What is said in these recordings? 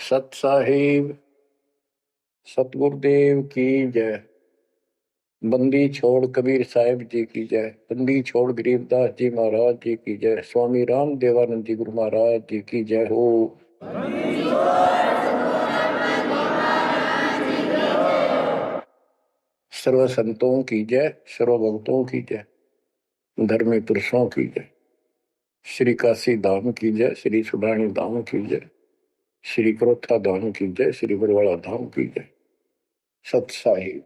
सत साहिब सतगुरुदेव की जय। बंदी छोड़ कबीर साहिब जी की जय। बंदी छोड़ गरीबदास जी महाराज जी की जय। स्वामी राम देवानंद जी गुरु महाराज जी की जय हो। सर्व संतों की जय, सर्व भक्तों की जय, धर्मी पुरुषों की जय। श्री काशी धाम की जय, श्री सुडानी धाम की जय, श्री क्रोथा धाम की जय, श्री बरवाड़ा धाम की जय। सत साहिब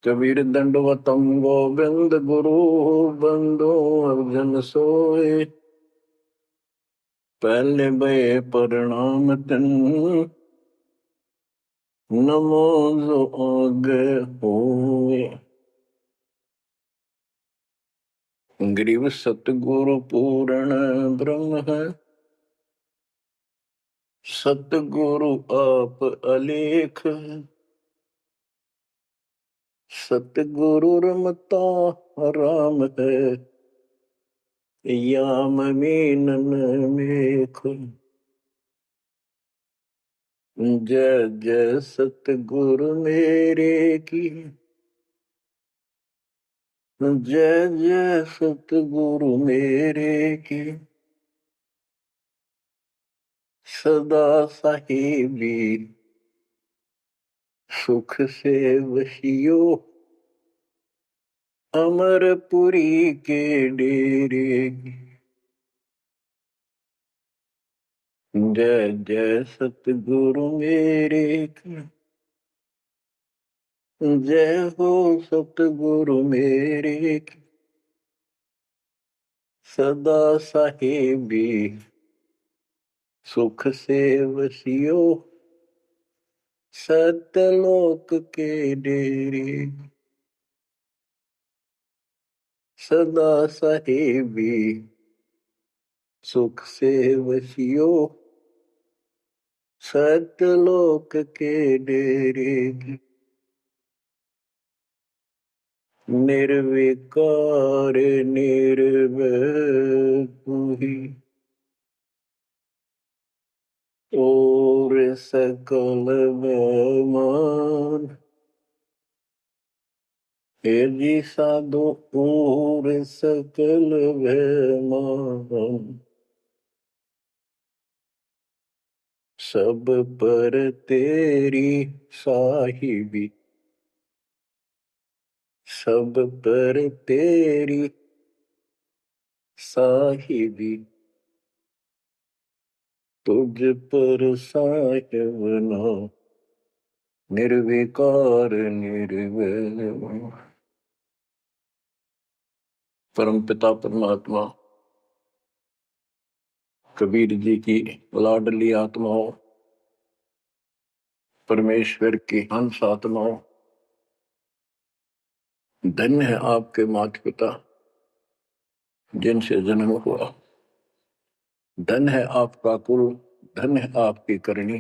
कबीर दंडवतम गोविंद गुरु बंदो अर्जन सोए। पहले बे प्रणाम तन नमो जो आगे होए। ग्रीव सतगुरु पूर्ण ब्रह्म है, सतगुरु आप अलेख। सतगुरु रमता राम है, याम मीनन मेख। जय जय सतगुरु मेरे की, जय जय सतगुरु मेरे की। सदा साहिबी सुख से वशियो, अमरपुरी के डेरे की। जय जय सतगुरु मेरे की, जय हो सतगुरु मेरे की। सदा साहिबी सुख से वसियो, सतलोक के डेरे। सदा साहिबी सुख से वसियो, सतलोक के डेरे। निर्विकार निर्भय तू ही, और सकल बेमान। हे जी साधो और सकल बेमान। सब पर तेरी साहिबी, सब पर तेरी साहिबी। तुझ पर साहिब ना निर्विकार निर्भय। परम पिता परमात्मा कबीर जी की लाडली आत्माओं, परमेश्वर की हंस आत्माओं, धन्य है आपके माता पिता जिनसे जन्म हुआ। धन्य है आपका कुल, धन्य है आपकी करनी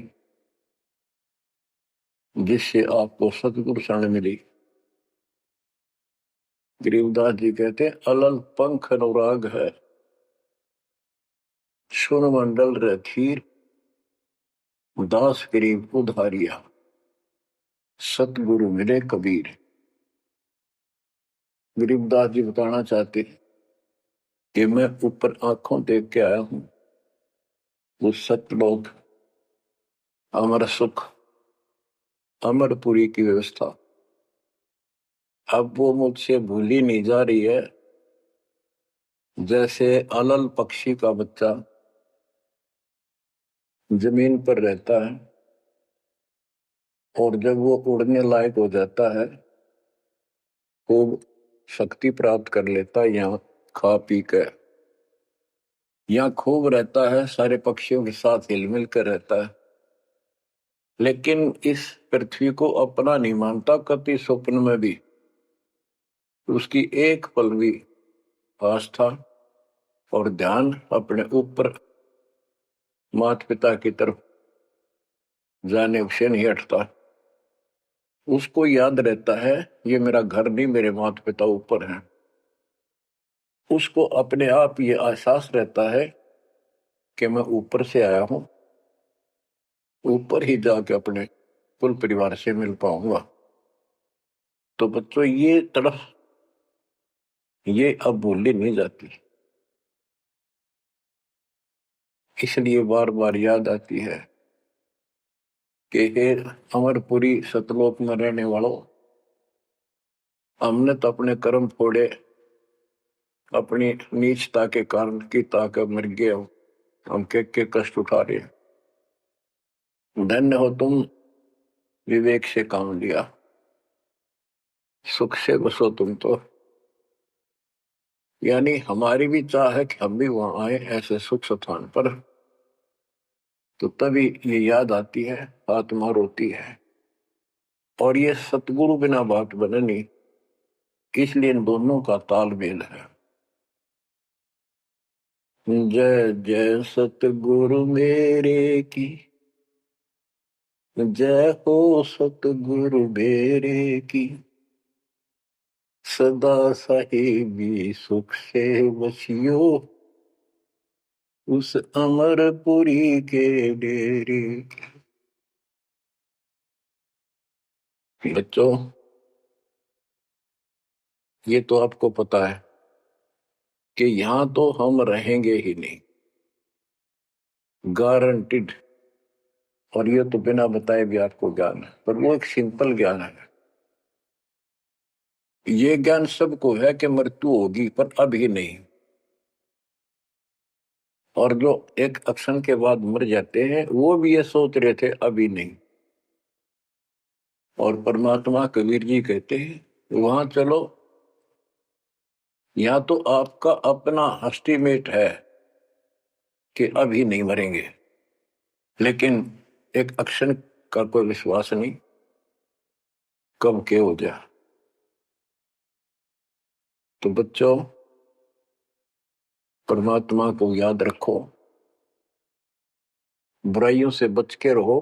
जिससे आपको सतगुरु शरण मिली। गरीबदास जी कहते अलल पंख अनुराग है, सुन मंडल रथीर, दास गरीब उधारिया, सतगुरु मिले कबीर। गरीबदास जी बताना चाहते कि मैं ऊपर आंखों देख के आया हूं वो सतलोक, अमर सुख, अमरपुरी की व्यवस्था। अब वो मुझसे भूली नहीं जा रही है। जैसे अलल पक्षी का बच्चा जमीन पर रहता है और जब वो उड़ने लायक हो जाता है, खूब शक्ति प्राप्त कर लेता है, यहाँ खा पी कर यहाँ खूब रहता है, सारे पक्षियों के साथ हिलमिल कर रहता है, लेकिन इस पृथ्वी को अपना नहीं मानता। कति स्वप्न में भी उसकी एक पल भी आस्था और ध्यान अपने ऊपर माता पिता की तरफ जाने से नहीं हटता। उसको याद रहता है ये मेरा घर नहीं, मेरे माता पिता ऊपर हैं। उसको अपने आप ये एहसास रहता है कि मैं ऊपर से आया हूं ऊपर ही जाके अपने कुल परिवार से मिल पाऊंगा। तो बच्चों ये तड़फ ये अब भूली नहीं जाती, इसलिए बार बार याद आती है कि हे अमरपुरी सतलोक में रहने वालों, हमने तो अपने कर्म फोड़े, अपनी नीचता के कारण की ताकत मर गए हो, हम के कष्ट उठा रहे हैं। धन्य हो तुम, विवेक से काम लिया, सुख से बसो तुम तो। यानी हमारी भी चाह है कि हम भी वहां आए ऐसे सुख स्थान पर। तो तभी ये याद आती है, आत्मा रोती है। और ये सतगुरु बिना बात बने नहीं, इसलिए इन दोनों का तालमेल है। जय जय सतगुरु मेरे की, जय हो सतगुरु मेरे की, सदा साहिबी सुख से बसियो, उस अमरपुरी के डेरे। बच्चों ये तो आपको पता है कि यहां तो हम रहेंगे ही नहीं, गारंटीड। और ये तो बिना बताए भी आपको ज्ञान है, पर वो एक सिंपल ज्ञान है। ये ज्ञान सबको है कि मृत्यु होगी, पर अभी नहीं। और जो एक क्षण के बाद मर जाते हैं वो भी ये सोच रहे थे अभी नहीं। और परमात्मा कबीर जी कहते हैं वहां चलो, या तो आपका अपना एस्टीमेट है कि अभी नहीं मरेंगे, लेकिन एक क्षण का कोई विश्वास नहीं कब के हो जाए। तो बच्चों परमात्मा को याद रखो, बुराइयों से बच के रहो।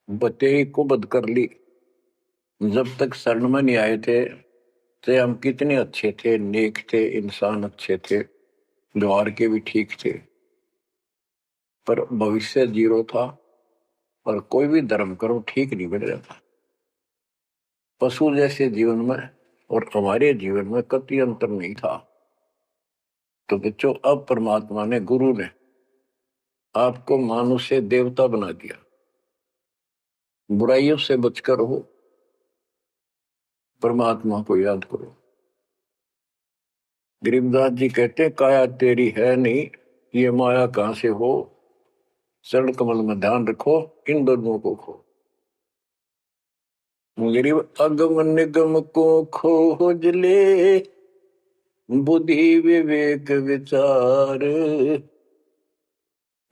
बतेरी को बद कर ली, जब तक शरण में नहीं आए थे तो हम कितने अच्छे थे, नेक थे, इंसान अच्छे थे, व्यवहार के भी ठीक थे, पर भविष्य जीरो था। और कोई भी धर्म करो ठीक नहीं बन रहा था। पशु जैसे जीवन में और हमारे जीवन में कतई अंतर नहीं था। तो बच्चों अब परमात्मा ने, गुरु ने आपको मानुष से देवता बना दिया। बुराइयों से बचकर हो, परमात्मा को याद करो। गरीबदास जी कहते हैं काया तेरी है नहीं, ये माया कहां से हो, चरण कमल में ध्यान रखो, इन दोनों को खो। गरीब अगम निगम को खोज ले, बुद्धि विवेक विचार,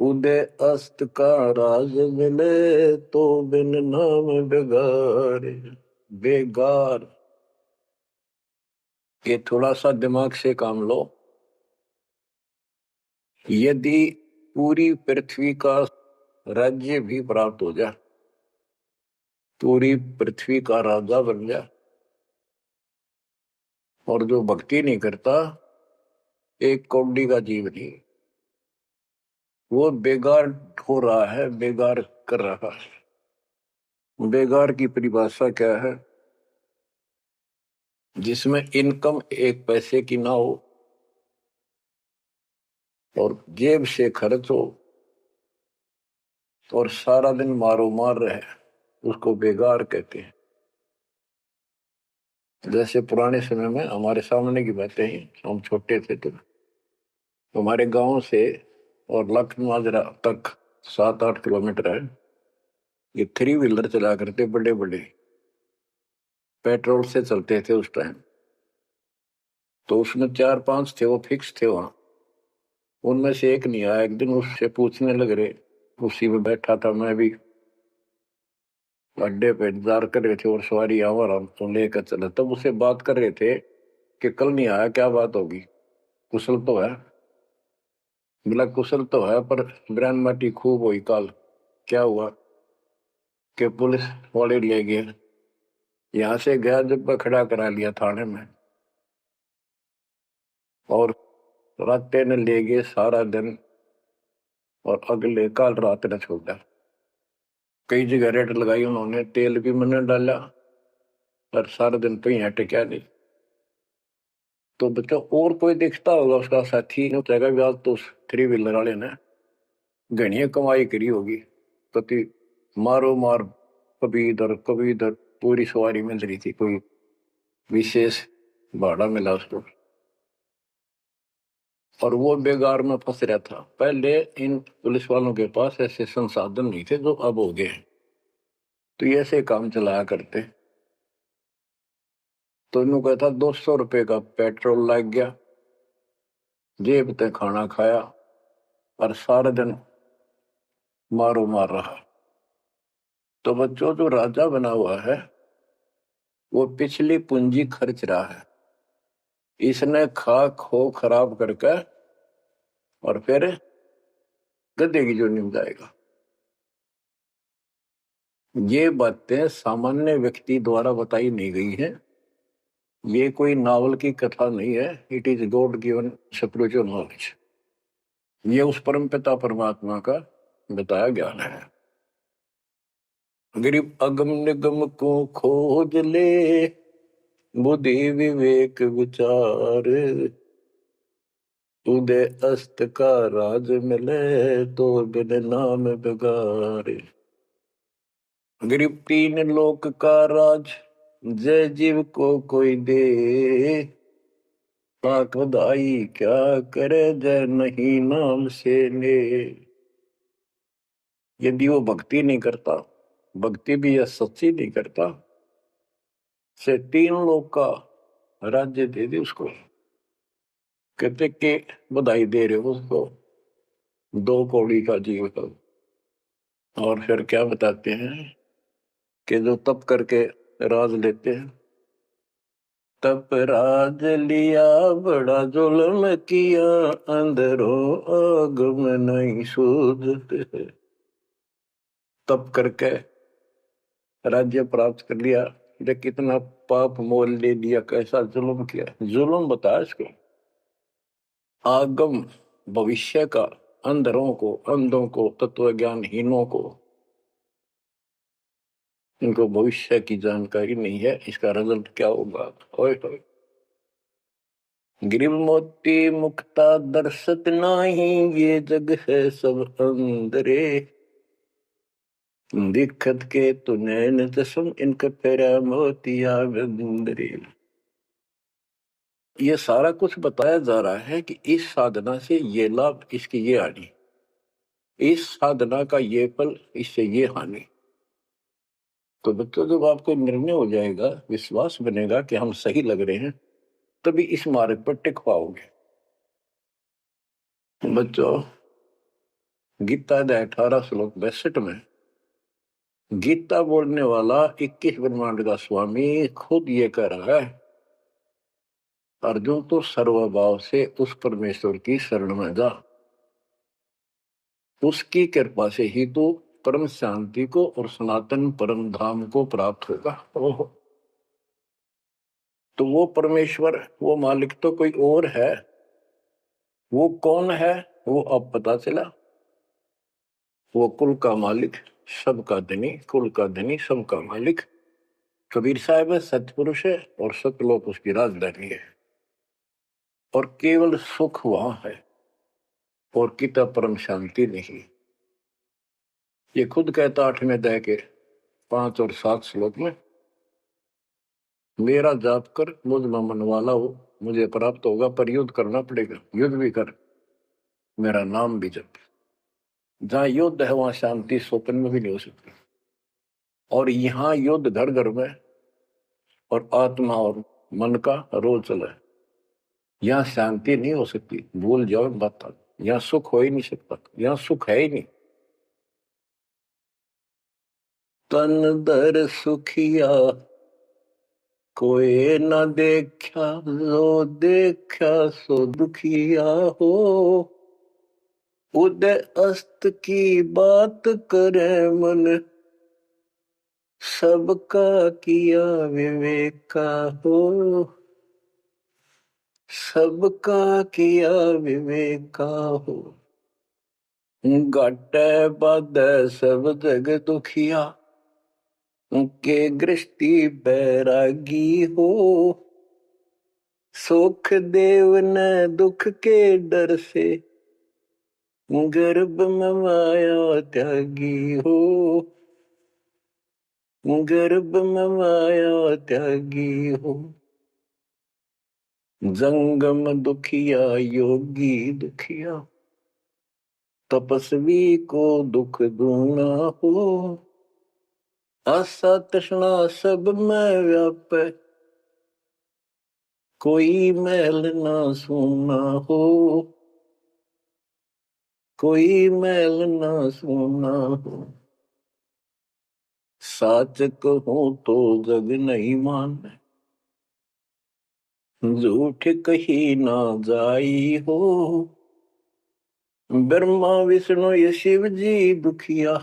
उदय अस्त का राज मिले, तो बिन नाम बेगार। बेगार, ये थोड़ा सा दिमाग से काम लो। यदि पूरी पृथ्वी का राज्य भी प्राप्त हो जाए, पूरी पृथ्वी का राजा बन जाए, और जो भक्ति नहीं करता, एक कौड़ी का जीव नहीं, वो बेगार हो रहा है, बेगार कर रहा है। बेगार की परिभाषा क्या है? जिसमें इनकम एक पैसे की ना हो और जेब से खर्च हो और सारा दिन मारो मार रहे, उसको बेगार कहते हैं। जैसे पुराने समय में हमारे सामने की बातें हैं, हम छोटे थे तो हमारे गांव से और लखनऊ तक 7-8 किलोमीटर है। ये 3 व्हीलर चला करते, बड़े बड़े पेट्रोल से चलते थे उस टाइम। तो उसमें 4-5 थे, वो फिक्स थे वहां। उनमें से एक नहीं आया। एक दिन उससे पूछने लग रहे, उसी में बैठा था मैं भी, अड्डे पे इंतजार कर रहे थे और सवारी आवर हम तो लेकर चले। तब उसे बात कर रहे थे कि कल नहीं आया, क्या बात होगी, कुशल तो है? बोला कुशल तो है, पर ब्रांड माटी खूब हुई काल। क्या हुआ कि पुलिस वाले ले गए, यहाँ से गया जब खड़ा करा लिया थाने में, और रास्ते ने ले गए सारा दिन और अगले काल रात ने छोड़ा। कई जगह रेट लगाई उन्होंने, तेल भी मैंने डाला, पर सारा दिन तो यहाँ टिका नहीं। तो बच्चों और कोई दिखता होगा उसका साथी उठेगा भी, आज तो थ्री व्हीलर वाले ने घनी कमाई करी होगी, कति मारो मार, कभी इधर पूरी सवारी मिल रही थी, कोई विशेष भाड़ा मिला उसको, और वो बेगार में फंस रहा था। पहले इन पुलिस वालों के पास ऐसे संसाधन नहीं थे जो अब हो गए, तो ये ऐसे काम चलाया करते। तो इन्हों कहता 200 रुपये का पेट्रोल लग गया, जेब ते खाना खाया, और सारा दिन मारो मार रहा। तो बच्चों जो राजा बना हुआ है वो पिछली पूंजी खर्च रहा है, इसने खा खो खराब करके और फिर गद्दे की जोनी में जाएगा। ये बातें सामान्य व्यक्ति द्वारा बताई नहीं गई है, ये कोई नावल की कथा नहीं है, it is God given spiritual knowledge. ये उस परम पिता परमात्मा का बताया ज्ञान है। गरीब अगम निगम को खोज ले, बुद्धि विवेक विचार, उदय अस्त का राज मिले, तो बिन नाम बेगारे। गरीब तीन लोक का राज, जय जीव को कोई दे, पाक बधाई क्या करे जय नहीं नाम से ले। यदि वो भक्ति नहीं करता, भक्ति भी यह सच्ची नहीं करता, से तीन लोग का राज्य दे दे उसको। कहते कि बधाई दे रहे हो उसको, 2 कौड़ी का जीव का। और फिर क्या बताते हैं कि जो तप करके राज लेते हैं, तप राज लिया बड़ा जुल्म किया, अंदरों आगम नहीं सूझते। तप करके राज्य प्राप्त कर लिया, ये कितना पाप मोल ले लिया, कैसा जुल्म किया। जुल्म बताया इसको, आगम भविष्य का, अंधरों को, अंधों को, तत्व ज्ञानहीनों को, इनको भविष्य की जानकारी नहीं है, इसका रिजल्ट क्या होगा। ओए गिरिव मोती मुक्ता दर्शत नाही, ये जग है सब अंदरे, दिखत के तु नैन चश्म, इनका फेरा मोतिया बंदरे। ये सारा कुछ बताया जा रहा है कि इस साधना से ये लाभ, इसकी ये हानि, इस साधना का ये फल, इससे ये हानि। तो बच्चों जब आपको निर्णय हो जाएगा, विश्वास बनेगा कि हम सही लग रहे हैं, तभी इस मार्ग पर टिक पाओगे। बच्चों गीता 18 श्लोक 62 में गीता बोलने वाला 21 ब्रह्मांड का स्वामी खुद ये कह रहा है, अर्जुन तो सर्वभाव से उस परमेश्वर की शरण में जा, उसकी कृपा से ही तो परम शांति को और सनातन परम धाम को प्राप्त होगा। तो वो परमेश्वर, वो मालिक तो कोई और है। वो कौन है वो अब पता चला। वो कुल का मालिक, सबका धनी, कुल का धनी, सबका मालिक कबीर साहब है, सतपुरुष है, और सतलोक उसकी राजधानी है, और केवल सुख वहां है, और किता परम शांति नहीं। ये खुद कहता 8वें अध्याय के 5 और 7 श्लोक में, मेरा जाप कर मुझ में मन वाला हो, मुझे प्राप्त होगा, पर युद्ध करना पड़ेगा, युद्ध भी कर, मेरा नाम भी जप। जहां युद्ध है वहां शांति स्वप्न में भी नहीं हो सकती, और यहाँ युद्ध घर घर में और आत्मा और मन का रोल चला है। यहाँ शांति नहीं हो सकती, भूल जाओ बात। यहाँ सुख हो ही नहीं सकता, यहाँ सुख है ही नहीं। तन दर सुखिया कोई न देखा, जो देखा सो दुखिया हो, उदय अस्त की बात करे मन, सबका किया विवेका हो, सबका किया विवेका हो। घाटे बाधे सब जग दुखिया, के गृष्टि बैरागी हो। सुख देव न दुख के डर से, गर्भ में माया त्यागी हो। गर्भ में माया त्यागी हो। जंगम दुखिया योगी दुखिया, तपस्वी को दुख दूना हो। आशा तृष्णा सब में व्यापे, कोई मैल ना सूना हो। कोई मैल ना सूना हो। साच कहूं तो जग नहीं माने, झूठ कही ना जाई हो। ब्रह्मा विष्णु ये शिव जी दुखिया,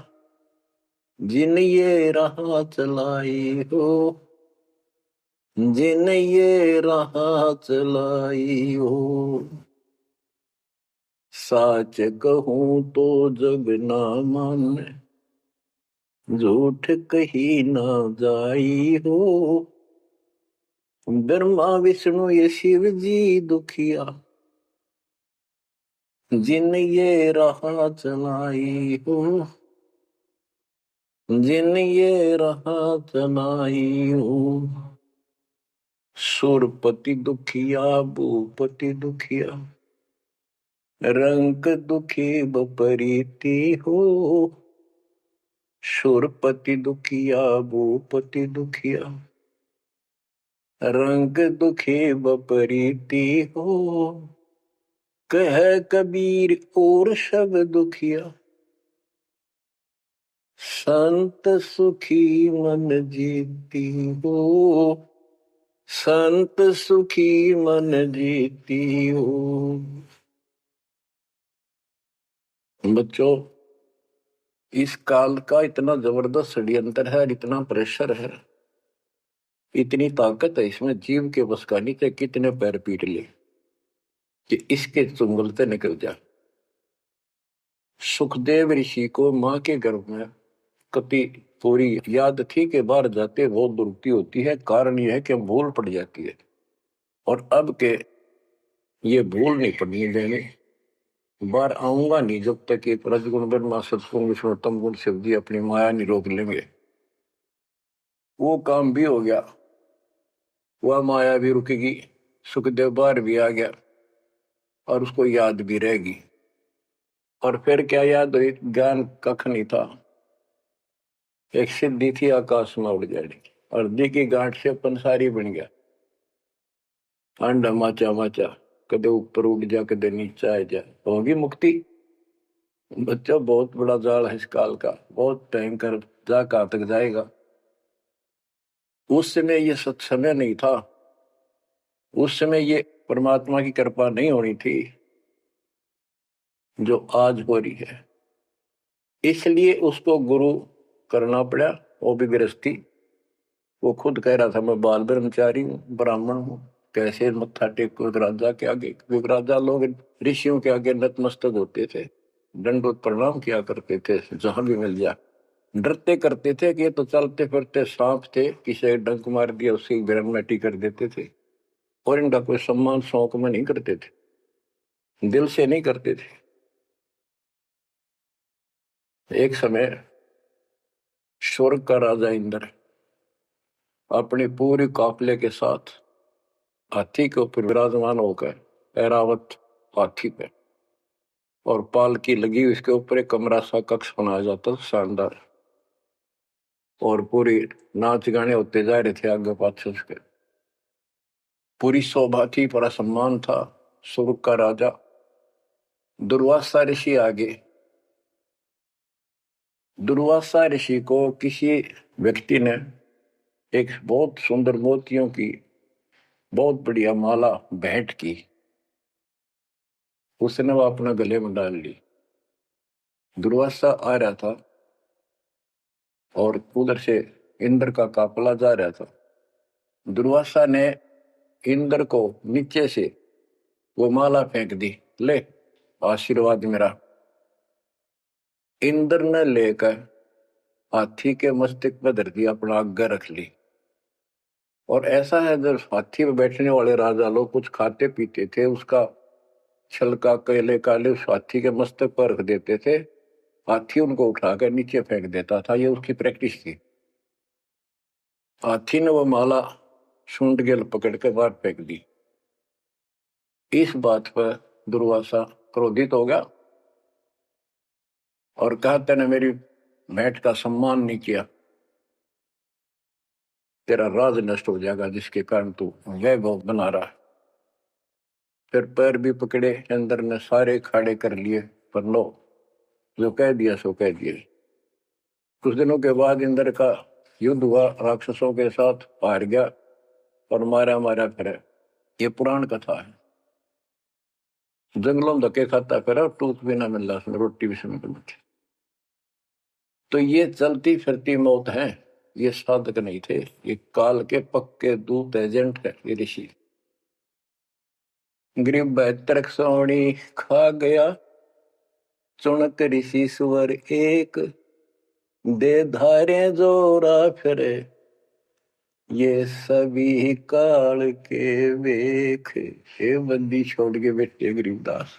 जिन ये राह चलाई हो। जिन ये राह चलाई हो। साच कहूं तो जग ना माने, झूठ कही ना जाई हो। ब्रह्मा विष्णु ये शिव जी दुखिया, जिन ये राह चलाई हो। जिन ये राह चलाई हो। सुरपति दुखिया भूपति दुखिया, रंग दुखी बपरीति हो। सुरपति दुखिया भूपति दुखिया, रंग दुखी बपरीति हो। कह कबीर और सब दुखिया, संत सुखी मन जीती हो। संत सुखी मन जीती हो। बच्चों, इस काल का इतना जबरदस्त षड्यंत्र है, इतना प्रेशर है, इतनी ताकत है इसमें, जीव के बस का नहीं, चाहे कितने पैर पीट ले कि इसके चुंगल से निकल जा। सुखदेव ऋषि को मां के गर्भ में कति पूरी याद थी कि बाहर जाते बहुत दुर्गति होती है। कारण यह है कि भूल पड़ जाती है, और अब के ये भूल नहीं पड़नी देने। बाहर आऊंगा नहीं जब तक एक रजगुण ब्रह्मा सतगुण विष्णु तम गुण शिव जी अपनी माया नहीं रोक लेंगे। वो काम भी हो गया, वह माया भी रुकेगी, सुखदेव बाहर भी आ गया और उसको याद भी रहेगी। और फिर क्या याद हुई? ज्ञान कख नहीं था, एक सिद्धि थी आकाश में उड़ जाने की, और दी की गांठ से पंसारी बन गया। अंडा माचा माचा, कदे ऊपर उड़ जा कदे नीचे आ जा, होगी मुक्ति। बच्चों, बहुत बड़ा जाल है इस काल का, बहुत भयंकर, जा कहां तक जाएगा। उस समय ये सत्समय नहीं था, उस समय ये परमात्मा की कृपा नहीं होनी थी जो आज हो रही है। इसलिए उसको गुरु करना पड़ा, वो भी गृहस्थी। वो खुद कह रहा था मैं बाल ब्रह्मचारी हूँ, ब्राह्मण हूँ, कैसे मत्था टेक राजा के आगे, क्योंकि राजा लोग ऋषियों के आगे नतमस्तक होते थे, दंडवत प्रणाम किया करते थे जहां भी मिल जाए। डरते करते थे कि ये तो चलते फिरते सांप थे, किसी डंक मार दिया उसकी ग्रहण कर देते थे, और इनका कोई सम्मान शौक में नहीं करते थे, दिल से नहीं करते थे। एक समय स्वर्ग का राजा इंद्र अपने पूरे काफिले के साथ हाथी के ऊपर विराजमान होकर, ऐरावत हाथी पे, और पालकी लगी हुई, इसके ऊपर एक कमरा सा कक्ष बनाया जाता शानदार, और पूरी नाच गाने होते जा रहे थे आगे पाछे उसके। पूरी शोभा थी, पूरा सम्मान था। स्वर्ग का राजा दुर्वासा ऋषि आगे। दुर्वासा ऋषि को किसी व्यक्ति ने एक बहुत सुंदर मोतियों की बहुत बढ़िया माला भेंट की, उसने वो अपने गले में डाल ली। दुर्वासा आ रहा था और उधर से इंद्र का काफिला जा रहा था। दुर्वासा ने इंद्र को नीचे से वो माला फेंक दी, ले आशीर्वाद मेरा। इंद्र ने लेकर हाथी के मस्तक पर धर दिया, अपना आज्ञा रख ली। और ऐसा है, जब हाथी में बैठने वाले राजा लोग कुछ खाते पीते थे, उसका छलका केले काले उस हाथी के मस्तक पर रख देते थे, हाथी उनको उठाकर नीचे फेंक देता था। ये उसकी प्रैक्टिस थी। हाथी ने वो माला सूंड गेल पकड़ के बाहर फेंक दी। इस बात पर दुर्वासा क्रोधित हो गया और कहा, तेने मेरी भेंट का सम्मान नहीं किया, तेरा राज नष्ट हो जाएगा, जिसके कारण तू वैभव बना रहा है। फिर पैर भी पकड़े, अंदर ने सारे खड़े कर लिए, पर लो, जो कह दिया सो कह दिया। कुछ दिनों के बाद इंद्र का युद्ध हुआ, राक्षसों के साथ हार गया और मारा मारा फिरे। ये पुराण कथा है। जंगलों में धक्के खाता फिरा, टूक भी ना मिल रहा, रोटी भी समय पर। तो ये चलती फिरती मौत है, ये साधक नहीं थे, ये काल के पक्के दूत एजेंट है, ये ऋषि। गरीब 72 सोनी खा गया, चुनक ऋषि सुवर एक, दे धारे जोरा फिरे, ये सभी काल के वेख। हे बंदी छोड़ के बैठे गरीबदास,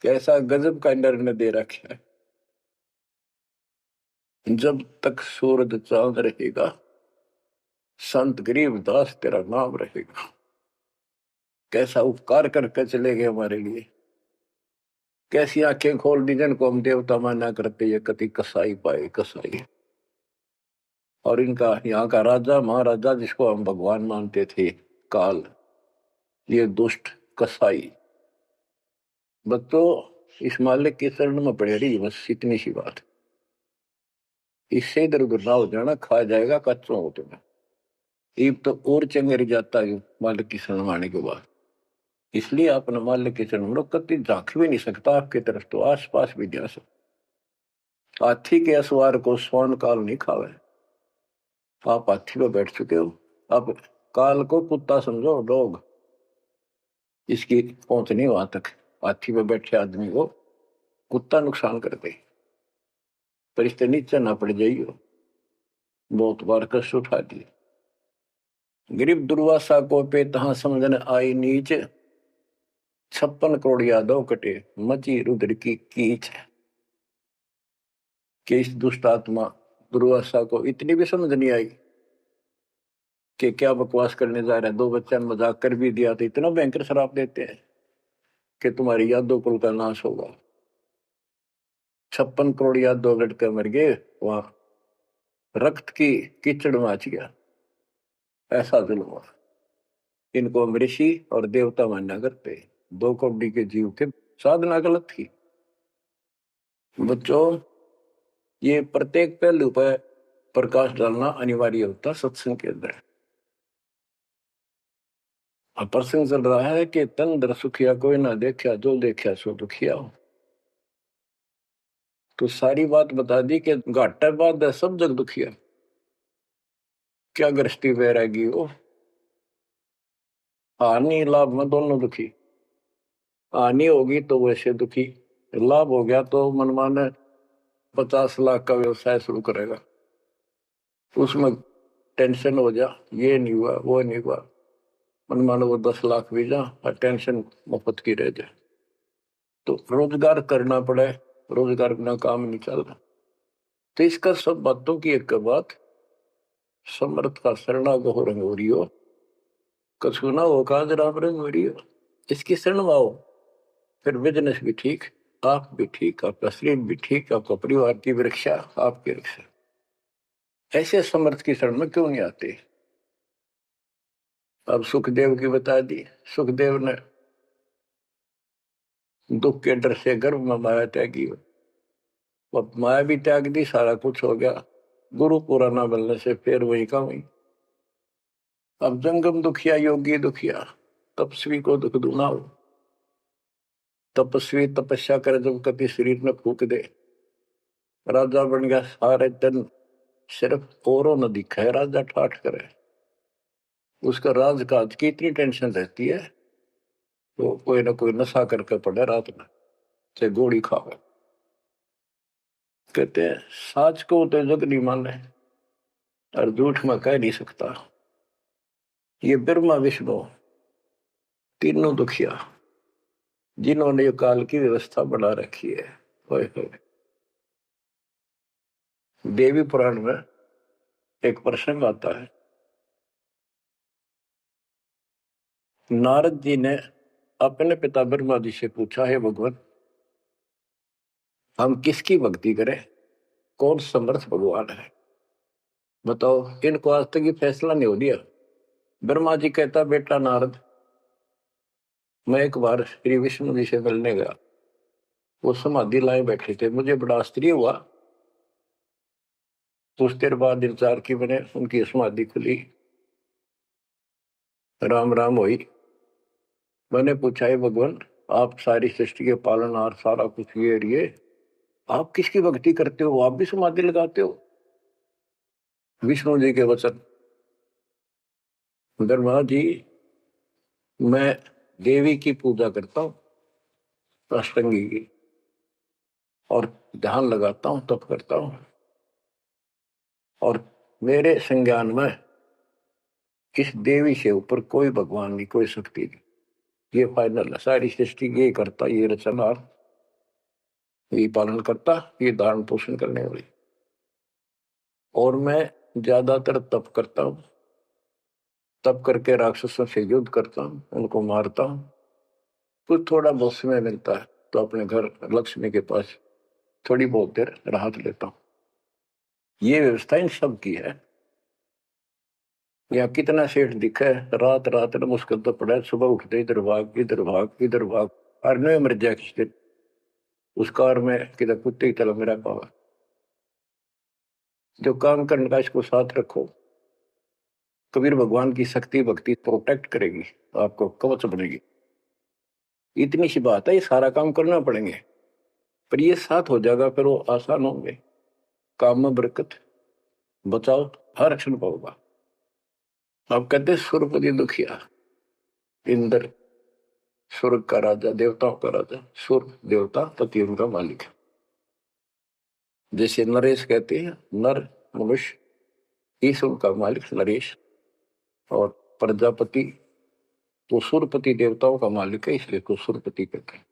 कैसा गजब का निर्णय दे रखा है। जब तक सूरज चांद रहेगा, संत गरीबदास तेरा नाम रहेगा। कैसा उपकार करके चले गए हमारे लिए, कैसी आंखें खोल दी जिनको हम देवता माना करते, ये कति कसाई पाए कसाई। और इनका यहाँ का राजा महाराजा जिसको हम भगवान मानते थे, काल, ये दुष्ट कसाई। बच्चों, इस मालिक के शरण में पड़े रही, बस इतनी सी बात। इससे इधर उधर ना हो जाना, खा जाएगा कच्चों हो तुम्हें। ईब तो और चंगेरी जाता है मालिक की शरण आने के बाद। इसलिए अपने मालिक के शरण में कति झांक भी नहीं सकता आपकी तरफ, तो आस पास भी जा सकता। हाथी के असवार को स्वर्ण काल नहीं खावे। आप हाथी पर बैठ चुके हो, अब काल को कुत्ता समझो, डॉग, इसकी पहुंच नहीं वहां तक। हाथी पर बैठे आदमी को कुत्ता नुकसान कर दे, पर इससे नीचे ना पड़ जाइयो। बहुत बार कष्ट उठा दिए। गरीब दुर्वासा को पे तहां समझने आई नीच, 56 करोड़ यादव कटे, मची रुद्र की कीच। कि इस दुष्ट आत्मा दुर्वासा को इतनी भी समझ नहीं आई कि क्या बकवास करने जा रहे हैं। 2 बच्चा ने मजाक कर भी दिया तो इतना भयंकर शराब देते हैं कि तुम्हारी यादव कुल का नाश होगा। 56 करोड़ यादव लड़के मर गए, वहां रक्त की कीचड़ माच गया। ऐसा जुल्म हुआ। इनको हम ऋषि और देवता मानना करते, 2 कौड़ी के जीव के साधना गलत की। बच्चों, ये प्रत्येक पहलू पर प्रकाश डालना अनिवार्य होता सत्संग के अंदर। अब प्रसंग चल रहा है कि तन दर सुखिया कोई ना देखा, जो देखा सो दुखिया हो। तो सारी बात बता दी कि घाटा बाद सब जग दुखिया। क्या गृहस्थी वैरागी हो, हानि लाभ में दोनों दुखी। हानि होगी तो वैसे दुखी, लाभ हो गया तो मनमाने 50 लाख का व्यवसाय शुरू करेगा, उसमें टेंशन हो जा, ये नहीं हुआ वो नहीं हुआ। मनमाने वो 10 लाख भी जा और टेंशन मुफ्त की रह जाए। तो रोजगार करना पड़े, रोजगार बिना काम नहीं चल रहा। तो इसका सब बातों की एक बात, समर्थ का शरणा गो रंग हो रही हो, कछु ना हो काज राम रंग हो रही हो। इसकी शरण में आओ, फिर बिजनेस भी ठीक, आप भी ठीक, आपका शरीर भी ठीक, आपका परिवार की रक्षा, आपकी रक्षा। ऐसे समर्थ की शरण में क्यों नहीं आते। अब सुखदेव की बता दी। सुखदेव ने दुख के डर से गर्भ में माया त्यागी, अब माया भी त्याग दी, सारा कुछ हो गया। गुरु पूरा ना मिलने से फिर वही का वही। अब जंगम दुखिया योगी दुखिया, तपस्वी को दुख दूना हो। तपस्वी तपस्या करे, जब कभी शरीर में फूक दे, राजा बन गया, सारे दिन सिर्फ औरों न दिखाए, राजा ठाठ करे, उसका राजकाज की इतनी टेंशन रहती है, तो कोई ना कोई नशा करके पड़े रात में, चाहे गोली खावे। कहते हैं साच को तो जग नहीं माने और झूठ में कह नहीं सकता। ये ब्रह्मा विष्णु तीनों दुखिया जिन्होंने ये काल की व्यवस्था बना रखी है। होए होए। देवी पुराण में एक प्रसंग आता है। नारद जी ने अपने पिता ब्रह्मा जी से पूछा, है भगवान हम किसकी भक्ति करें, कौन समर्थ भगवान है, बताओ। इनको आज तक ये फैसला नहीं हो दिया। ब्रह्मा जी कहता, बेटा नारद मैं एक बार श्री विष्णु जी से मिलने गया, वो समाधि लाए बैठे थे, मुझे बड़ा आश्चर्य हुआ। कुछ देर बाद इंतजार की मैंने, उनकी समाधि खुली, राम राम हुई। मैंने पूछा, है भगवान आप सारी सृष्टि के पालनहार, सारा कुछ ये आप किसकी भक्ति करते हो, आप भी समाधि लगाते हो। विष्णु जी के वचन, ब्रह्मा जी मैं देवी की पूजा करता हूँ, अष्टंगी की, और ध्यान लगाता हूँ, तप करता हूँ, और मेरे संज्ञान में इस देवी से ऊपर कोई भगवान नहीं, कोई शक्ति नहीं। ये फाइनल है, सारी सृष्टि ये करता, ये रचनहार, ये पालन करता, ये धारण पोषण करने वाली। और मैं ज्यादातर तप करता हूँ, तप करके राक्षसों से युद्ध करता हूँ, उनको मारता हूँ। कुछ थोड़ा बहुत समय मिलता है तो अपने घर लक्ष्मी के पास थोड़ी बहुत देर राहत लेता हूँ। ये व्यवस्था इन सब की है। यहाँ कितना सेठ दिखा है, रात रात में मुश्किल तो पड़ा है, सुबह उठते इधर भाग इधर भाग इधर भाग, और नहीं मर जाए किस दिन उस कार में किधर कुत्ते की तरह मेरा पावा। जो काम करने का इसको साथ रखो, कबीर भगवान की शक्ति भक्ति प्रोटेक्ट करेगी, आपको कवच बनेगी। इतनी सी बात है, ये सारा काम करना पड़ेंगे, पर ये साथ हो जाएगा, फिर वो आसान होंगे। काम में बरकत, बचाओ, हर क्षण पाओगा। आप कहते सुरपति दुखिया, इंद्र स्वर्ग का राजा, देवताओं का राजा, सुर देवता पति उनका मालिक है। जैसे नरेश कहते हैं, नर मनुष्य ईश उनका मालिक नरेश, और प्रजापति तो सुरपति देवताओं का मालिक है, इसलिए तो सुरपति कहते हैं।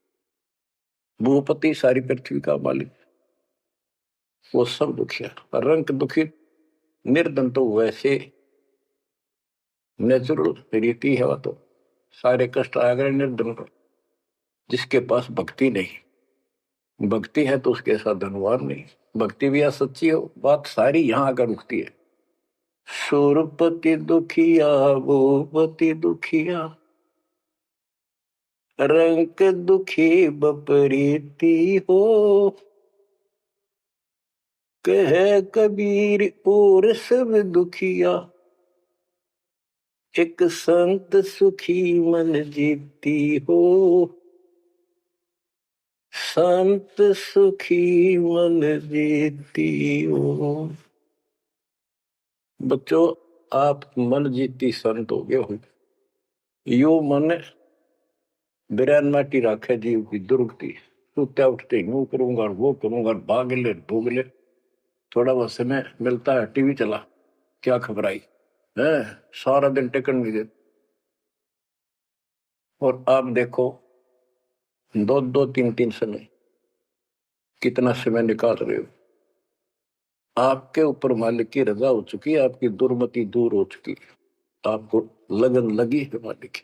भूपति सारी पृथ्वी का मालिक, वो सब दुखिया। रंग दुखी निर्धन तो वैसे नेचुरल रीति है, वह तो सारे कष्ट आ गए निर्धन पर। जिसके पास भक्ति नहीं, भक्ति है तो उसके साथ धनवान नहीं, भक्ति भी सच्ची हो, बात सारी यहां आकर रुकती है। सुरपति दुखिया भूपति दुखिया, रंग दुखी बपरीती हो, कह कबीर और सब दुखिया, एक संत सुखी मन जीती हो, संत सुखी मन जीती हो। बच्चों आप मन जीती संत हो गए हो। यो मन बिरान माटी राखे जीव की दुर्गति, सुत्या उठते यूं करूंगा और वो करूंगा, भाग ले भोग ले, थोड़ा बहुत समय मिलता है टीवी चला, क्या खबर आई है, सारा दिन टिकट नहीं देते। और आप देखो दो दो तीन तीन समय कितना समय निकाल रहे हो। आपके ऊपर मालिक की रजा हो चुकी है, आपकी दुर्मति दूर हो चुकी है, आपको लगन लगी है मालिक की।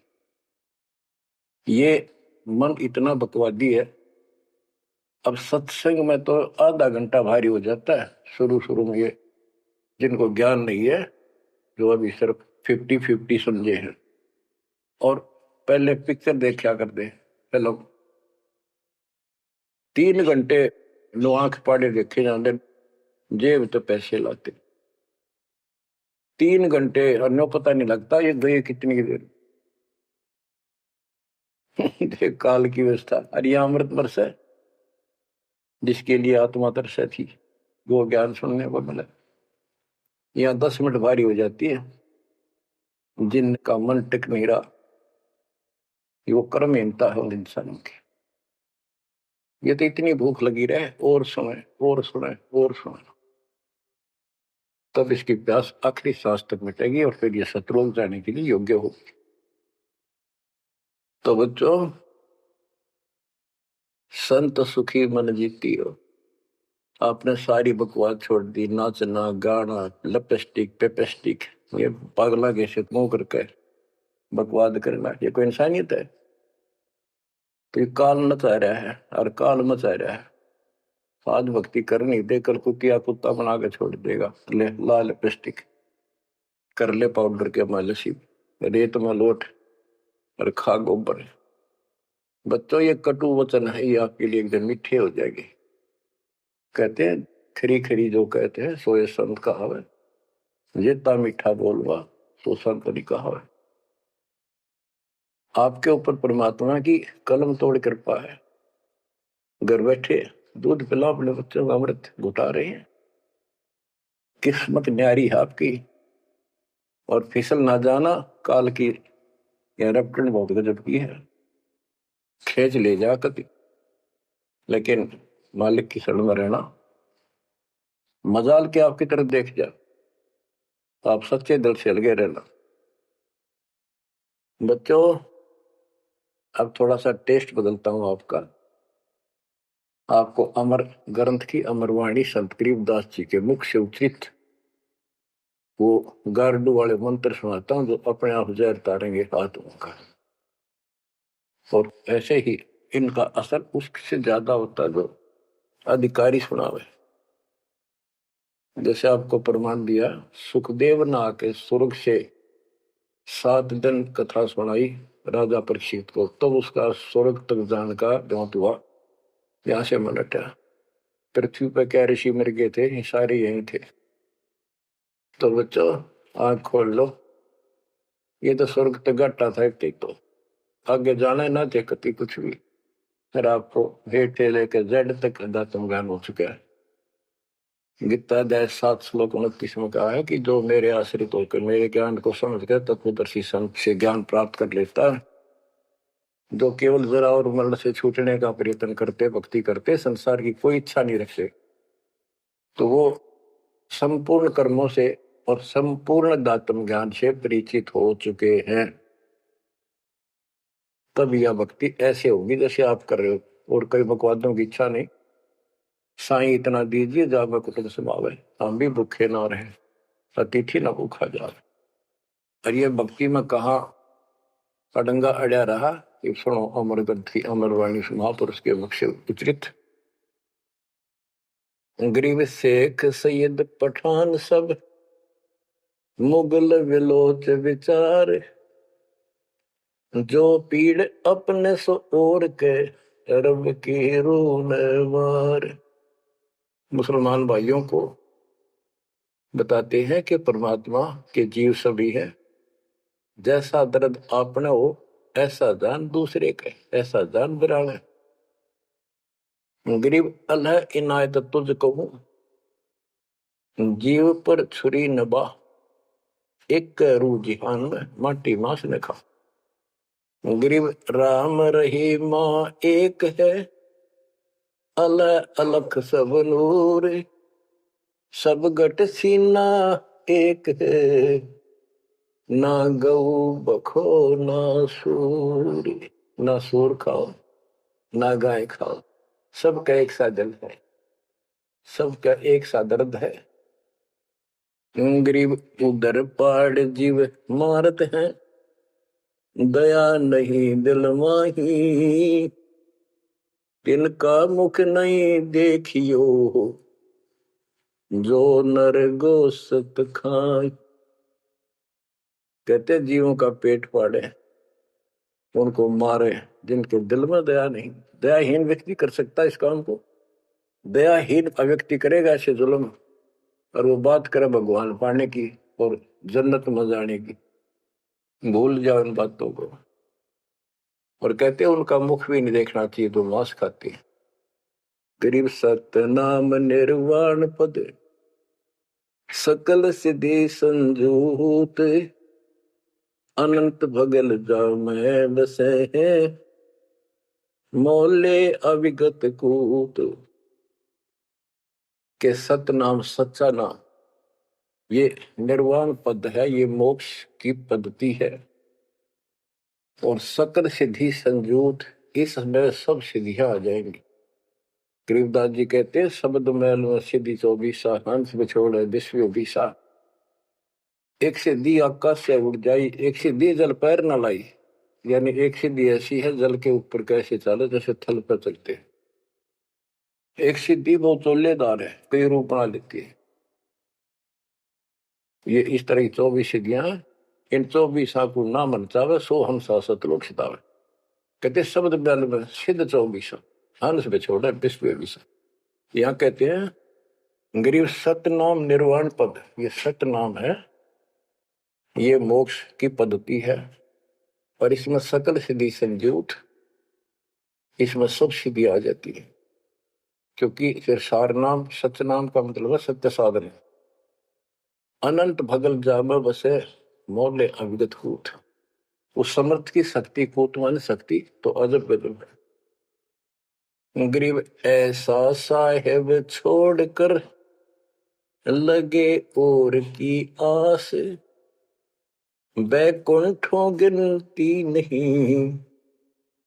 ये मन इतना बकवादी है। अब सत्संग में तो आधा घंटा भारी हो जाता है शुरू शुरू में, ये जिनको ज्ञान नहीं है, जो अभी सिर्फ 50-50 समझे हैं, और पहले पिक्चर देखा कर दे चलो 3 घंटे नो आंख पाड़े देखे जाते, जेब तो पैसे लाते 3 घंटे, अन्य पता नहीं लगता ये गए कितनी देर। देख काल की व्यवस्था। अरे अमृत वर्ष है, जिसके लिए आत्मा तरस थी वो ज्ञान सुनने को मिला। यहाँ 10 मिनट भारी हो जाती है, जिनका मन टिक नहीं रहा, वो कर्महीनता है उन इंसानों की। ये तो इतनी भूख लगी रहे और सुने और सुने और सुने, तब इसकी प्यास आखिरी सांस तक मिटेगी और फिर ये शत्रुओं जाने के लिए योग्य होगी। तो बच्चों, संत सुखी मन जीती हो। आपने सारी बकवास छोड़ दी, नाचना गाना, लिपस्टिक पेपेस्टिक, ये पागला के से मुंह करके बकवाद करना, ये कोई इंसानियत है? तो ये काल मचा रहा है और काल मचा रहा है। साध भक्ति करनी दे, कल कुतिया कुत्ता बना के छोड़ देगा। ले ला लिपस्टिक, कर ले पाउडर के मालिश, रेत में लोट और खा गोबर। बच्चों, ये कटु वचन है, ये आपके लिए एकदम मीठे हो जाएंगे। कहते हैं खरी खरी जो कहते हैं सोए संत कहावे, जेता मीठा बोलवा सो संत नहीं कहावे। आपके ऊपर परमात्मा की कलम तोड़ कृपा है। घर बैठे दूध पिला अपने बच्चों का अमृत घुटा रहे हैं। किस्मत न्यारी है आपकी। और फिसल ना जाना, काल की यह रपटन बहुत गजब की है, खेच ले जा कभी, लेकिन मालिक की शरण में रहना। मजाल के आपकी तरफ देख जा, तो आप सच्चे दिल से लगे रहना। बच्चों, अब थोड़ा सा टेस्ट बदलता हूं आपका। आपको अमर ग्रंथ की अमरवाणी संत गरीबदास जी के मुख से उच्चरित वो गारडू वाले मंत्र सुनाता हूं, जो अपने आप जहर तारेंगे आत्मा का। और ऐसे ही इनका असर उससे ज्यादा होता है जो अधिकारी सुनावे। जैसे आपको प्रमाण दिया, सुखदेव ने आके स्वर्ग से 7 दिन कथा सुनाई राजा परीक्षित को, तब उसका स्वर्ग तक जाने का द्योत हुआ। यहां से मन हटा। पृथ्वी पर क्या ऋषि मर गए थे, ये सारे यही थे। तो बच्चों, आंख खोल लो, ये तो स्वर्ग तक घाटा था एक तो आगे जाना है ना थे कति कुछ भी। फिर आपको हेठे लेकर जेड तक अध्यात्म ज्ञान हो चुका है। गीता अध्याय 7 श्लोक 29 में कहा है कि जो मेरे आश्रित होकर मेरे ज्ञान को समझ कर तत्वदर्शी संत से ज्ञान प्राप्त कर लेता है, जो केवल जरा और मरण से छूटने का प्रयत्न करते, भक्ति करते, संसार की कोई इच्छा नहीं रखते, तो वो संपूर्ण कर्मों से और संपूर्ण दातम ज्ञान से परिचित हो चुके हैं। तब यह भक्ति ऐसे होगी जैसे आप कर रहे हो, और कई बकवादों की इच्छा नहीं। साईं इतना दीजिए जावे कुटुंब समावे, हम भी भूखे ना रहे, अतिथि न भूखा जावे। और ये भक्ति में कहा अडंगा अड़ा रहा, कि सुनो अमर ग्रंथी अमरवाणी महापुरुष के मुख से उच्चरित। गरीब शेख सैयद पठान सब मुगल विलोच विचार, जो पीड़ अपने सो और के रब की रून मार। मुसलमान भाइयों को बताते हैं कि परमात्मा के जीव सभी है। जैसा दर्द आपने हो ऐसा जान दूसरे के, ऐसा जान बिराने। गरीब अल्लाह इनायत तुझ कहूं, जीव पर छुरी नबा, एक रू जिहान में माटी मांस ने खा। गरीब राम रहीमा एक है, अल्लाह अलख सब नूर, सब गट सीना एक है, ना गऊ बखो ना सूर। ना सूर खाओ ना गाय खाओ, सबका एक सा दिल है, सबका एक सा दर्द है। गरीब उधर पाड़ जीव मारत हैं, दया नहीं दिल माही, तिनका मुख नहीं देखियो, जो नर गोसत खाए। कहते जीवों का पेट फाड़े, उनको मारे, जिनके दिल में दया नहीं। दयाहीन व्यक्ति कर सकता है इस काम को? दयाहीन व्यक्ति करेगा ऐसे जुल्म, और वो बात करे भगवान पाने की और जन्नत में जाने की, भूल जाओ इन बातों को। और कहते हैं उनका मुख भी नहीं देखना चाहिए, तो मांस खाते हैं। गरीब सतनाम निर्वाण पद, सकल सिद्धि संजूत, अनंत भगल जा में बसे हैं, मोले अविगत कूत के सतनाम सच्चा नाम, ये निर्वाण पद है, ये मोक्ष की पद्धति है। और सकल सिद्धि संजूत, इसमें सब सिद्धियां आ जाएंगी। गरीबदास जी कहते हैं शब्द मैल में सिद्धि 24 हंस बिछोड़ विश्व 20। एक सिद्धि आकाश से उड़ जाई, एक सिद्धि जल पैर न लाई। यानी एक सिद्धि ऐसी है जल के ऊपर कैसे चले जैसे थल पर चलते हैं। एक सिद्धि बहुत चोलेदार है, कई रूप बना लेती है। ये इस तरह की 24 सिद्धियां, इन 24 को ना मन चावे सो हम सतलोक सितावे। कहते शब्द मैल में सिद्ध 24 हंस बिछोड़ विश्व 20। यहाँ कहते हैं गरीब सतनाम निर्वाण पद, ये सत नाम है, ये मोक्ष की पद्धति है। और इसमें सकल सिद्धि संजूत, इसमें सब सिद्धि आ जाती है। क्योंकि फिर सार नाम सत्य नाम का मतलब है सत्य साधन। अनंत भगल जाम बसे मोले अविगत कूट, उस समर्थ की शक्ति कूट मान शक्ति तो अजब गजब है। गरीब ऐसा साहेब छोड़कर लगे और की आस, बैकुंठों गिनती नहीं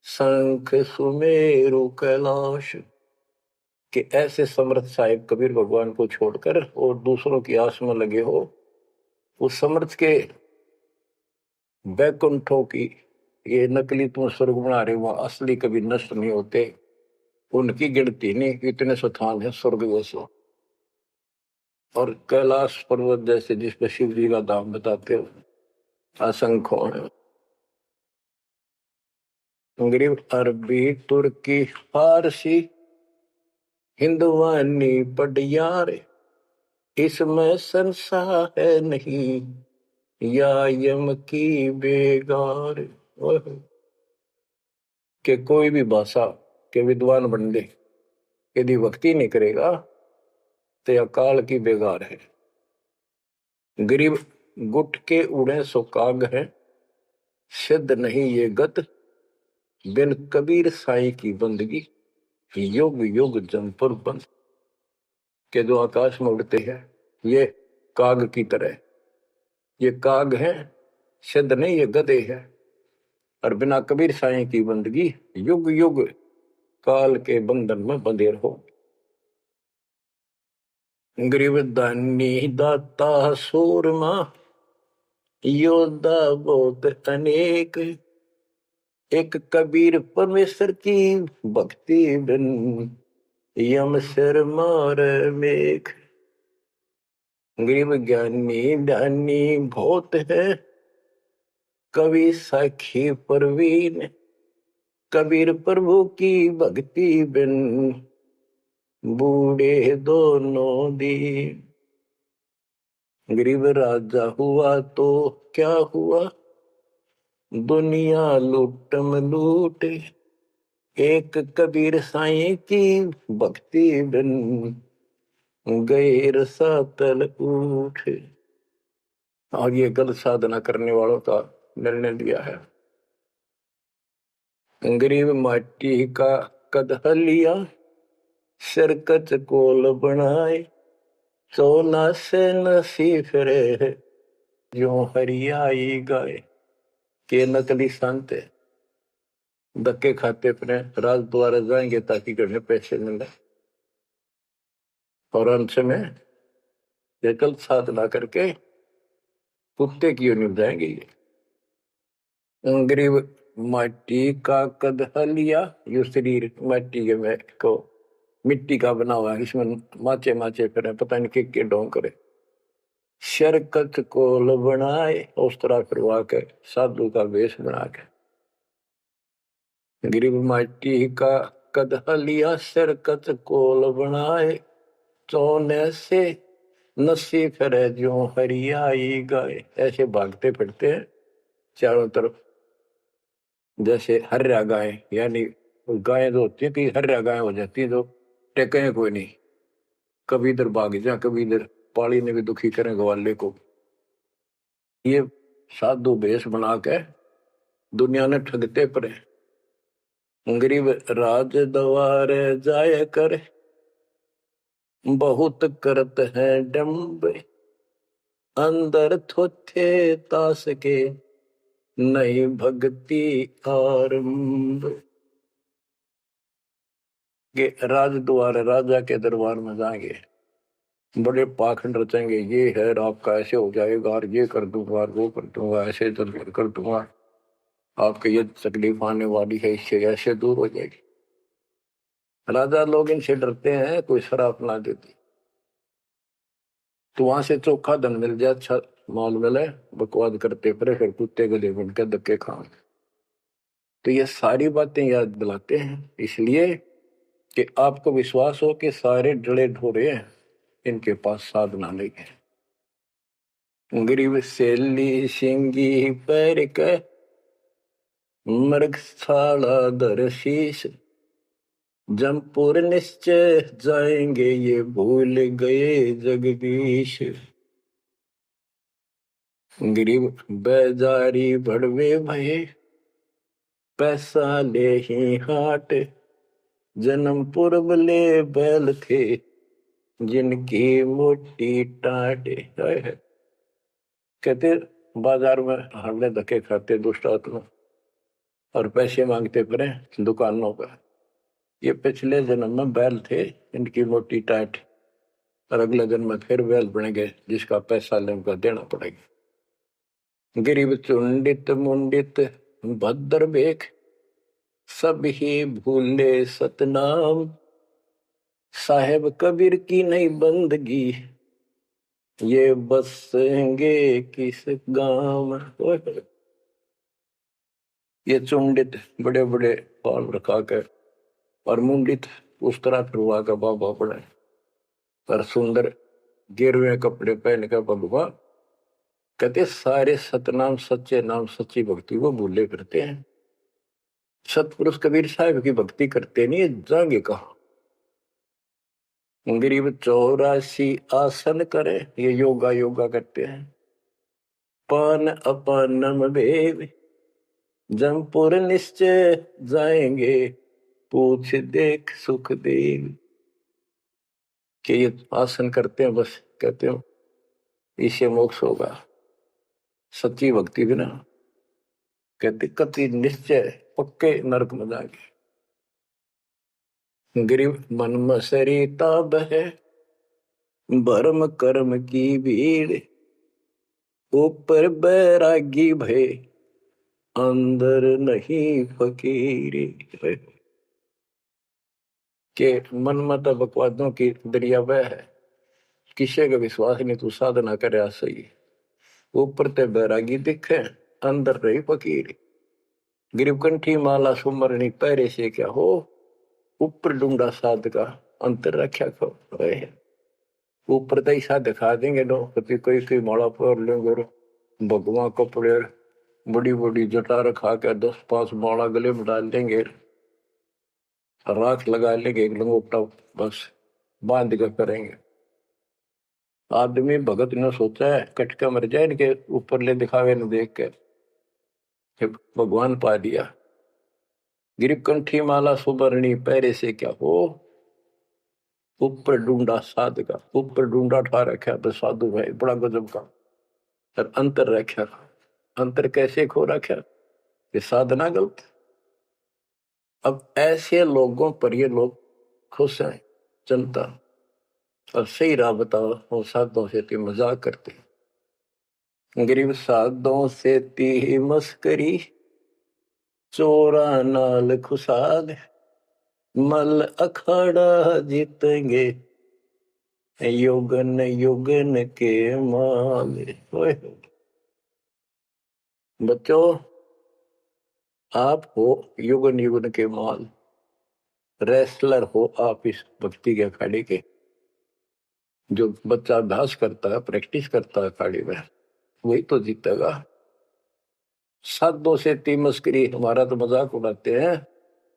शंख सुमेरु कैलाश। कि ऐसे समर्थ साहिब कबीर भगवान को छोड़कर और दूसरों की आस में लगे हो, उस समर्थ के बैकुंठों की, ये नकली तुम स्वर्ग बना रहे हो, असली कभी नष्ट नहीं होते, उनकी गिनती नहीं, इतने स्थान है स्वर्ग जैसे। और कैलाश पर्वत जैसे जिस पर शिव जी का धाम बताते हो असंख्य है। गरीब अरबी तुर्की फारसी हिंदुवानी पटियार, इसमें संसार है नहीं या यम की बेगार। कि कोई भी भाषा के विद्वान बंदे यदि भक्ति नहीं करेगा तो अकाल की बेगार है। गरीब गुट के उड़े सो काग है, सिद्ध नहीं ये गत बिन कबीर साई की बंदगी युग युग जमपुर बंद। के जो आकाश में उड़ते हैं ये काग की तरह, ये काग है, सिद्ध नहीं ये गधे है। और बिना कबीर साई की बंदगी युग युग काल के बंधन में बंधे रहो। गरीब दानी दाता सूरमा योद्धा बहुत अनेक, एक कबीर परमेश्वर की भक्ति बिन यम सिर मार मेघ। गरीब ज्ञानी ध्यानी बहुत है, कवि साखी परवीन, कबीर प्रभु की भक्ति बिन बूढ़े दोनों दीन। गरीब राजा हुआ तो क्या हुआ, दुनिया लूटम लूट, एक कबीर साईं की भक्ति बिन गैर सातल उठ। और ये गलत साधना करने वालों का निर्णय लिया है। गरीब माटी का कदह लिया, सिरकत कोल बनाए, सोना से नसी फिरे जो हरियाई गाय। के नकली संत धक्के खाते फिरे, राज द्वारा जाएंगे ताकि घर में पैसे मिले, और अंत में ये गलत साधना करके कुत्ते की ओर निभ जाएंगे। ये गरीब माटी का कदह लिया, यो शरीर माटी के में को मिट्टी का बना हुआ है, इसमें माचे माचे फिरे, पता नहीं के ढोंग करे। शरकत कोल बनाए, उस तरह फिरवा के साधु का वेश बना के। गरीब माटी का कदह लिया, शरकत कोल बनाए, चौने से नसी फिरे जो हरियाई गाय। ऐसे भागते फिरते हैं चारों तरफ जैसे हर्या गाय, यानी गाय जो होती है कि हर्या गाय हो जाती है, जो टेके कोई नहीं, कभी इधर भाग जा कभी इधर, पाली ने भी दुखी करें ग्वाले को। ये साधु भेष बना के दुनिया ने ठगते पड़े। गरीब राज द्वार जाय कर, बहुत करत है डम्ब, अंदर थोथे तास के, नहीं भक्ति आरंभ। के राज द्वार, राजा के दरबार में जाएंगे, बड़े पाखंड रचेंगे, ये है आपका ऐसे हो जाएगा, और ये कर दूंगा, और वो कर दूंगा, ऐसे कर दूंगा, आपके ये तकलीफ आने वाली है, इससे ऐसे दूर हो जाएगी। राजा लोग इनसे डरते हैं, कोई शराब ना देती तो वहां से चोखा धन मिल जाए, अच्छा माल मिले, बकवाद करते फिर कुत्ते गले बन के धक्के खाओ। तो ये सारी बातें याद दिलाते हैं इसलिए कि आपको विश्वास हो कि सारे डले ढोरे हैं, इनके पास साधना नहीं है। गरीब सेली सिंगी पैर के, मृग साला दर शीश, जमपुर निश्चय जाएंगे, ये भूल गए जगदीश। गरीब बेजारी भड़वे भये, पैसा ले ही हाट, जन्मपुर बले बैल थे, जिनकी मोटी टाट। कहते बाजार में हमने धक्के खाते दुष्ट आत्मा और पैसे मांगते फिरे दुकानों पर, ये पिछले जन्म में बैल थे, इनकी मोटी टाट, और अगले जन्म में फिर बैल बनेंगे, जिसका पैसा ले उनका देना पड़ेगा। गरीब चुंडित मुंडित भद्र बेख, सब ही भूले सतनाम, साहेब कबीर की नहीं बंदगी, ये बसेंगे किस गांव। ये चुंडित बड़े बड़े बाल रखा कर और मुंडित उस तरह फिरवा का बाबा पड़े, पर सुंदर गिरवे कपड़े पहन कर भगवा, कहते सारे सतनाम सच्चे नाम सच्ची भक्ति को भूले करते हैं। सतपुरुष कबीर साहब की भक्ति करते नहीं, जाएंगे कहा। गरीब 84 आसन करे, ये योगा योगा करते हैं। पान अपानम भेव, जमपुर निश्चय जाएंगे, पूछ देख सुख देव। कि ये आसन करते हैं, बस कहते हो इससे मोक्ष होगा, सच्ची भक्ति बिना कहते कति निश्चय पक्के नरक में जाएंगे। गरीब मन मसरी ताब है, भरम कर्म की भीड़, ऊपर बैरागी भय, अंदर नहीं फकीरी। के मन मत बकवादों की दरिया वह है, किसी का विश्वास नहीं, तू साधना करे सही, ऊपर ते बैरागी दिखे, अंदर रही फकीरी। गरीब कंठी माला सुमरनी पैरे से क्या हो, ऊपर डूंडा साध का, अंतर रक्षा को। ऊपर तो ऐसा दिखा देंगे नो, कभी कोई कोई माला पर लेंगे, भगवान कपड़े बड़ी बड़ी जटा रखा के 10-5 माला गले में डाल देंगे, राख लगा लेंगे, एक लंगोटा बस बांध कर करेंगे। आदमी भगत ने सोचा है कटका मर जाए, इनके ऊपर ले दिखावे न देख के भगवान पा दिया। गिरीब कंठी माला सुबरणी पैरे से क्या हो, ऊपर ढूंढा साध का, ऊपर ढूंढा ठा रखा तो साधु भाई बड़ा गजब का, और अंतर रखा, अंतर कैसे खो रखा, ये साधना गलत। अब ऐसे लोगों पर ये लोग खुश हैं जनता, और सही राह बताओ, वो साधुओं से ती मजाक करते। गरीब साधुओं से ती मस्करी, चोरा नाल खुशाल, मल अखाड़ा जीतेंगे, युगन युगन के माल। बच्चों आप हो युगन युगन के माल, रेसलर हो आप इस भक्ति के अखाड़े के। जो बच्चा अभ्यास करता है, प्रैक्टिस करता है अखाड़े में, वही तो जीतेगा। साधुओं से ती मस्करी, हमारा तो मजाक उड़ाते हैं,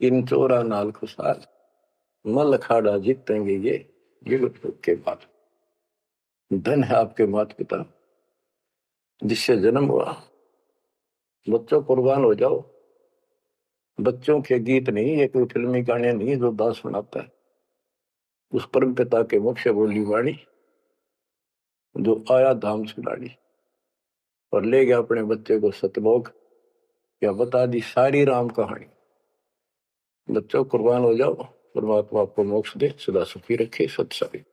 इन चोरा नाल खुशाल, मल अखाड़ा जीतेंगे ये युग के बाद। धन है आपके माता पिता जिससे जन्म हुआ, बच्चों कुर्बान हो जाओ, बच्चों के गीत नहीं, ये कोई फिल्मी गाने नहीं जो दास सुनाता है। उस परम पिता के मुख से बोली वाणी जो आया धाम सुनानी और ले गया अपने बच्चे को सतलोक, या बता दी सारी राम कहानी। बच्चों कुर्बान हो जाओ, परमात्मा आपको मोक्ष दे, सदा सुखी रखे। सत्संग।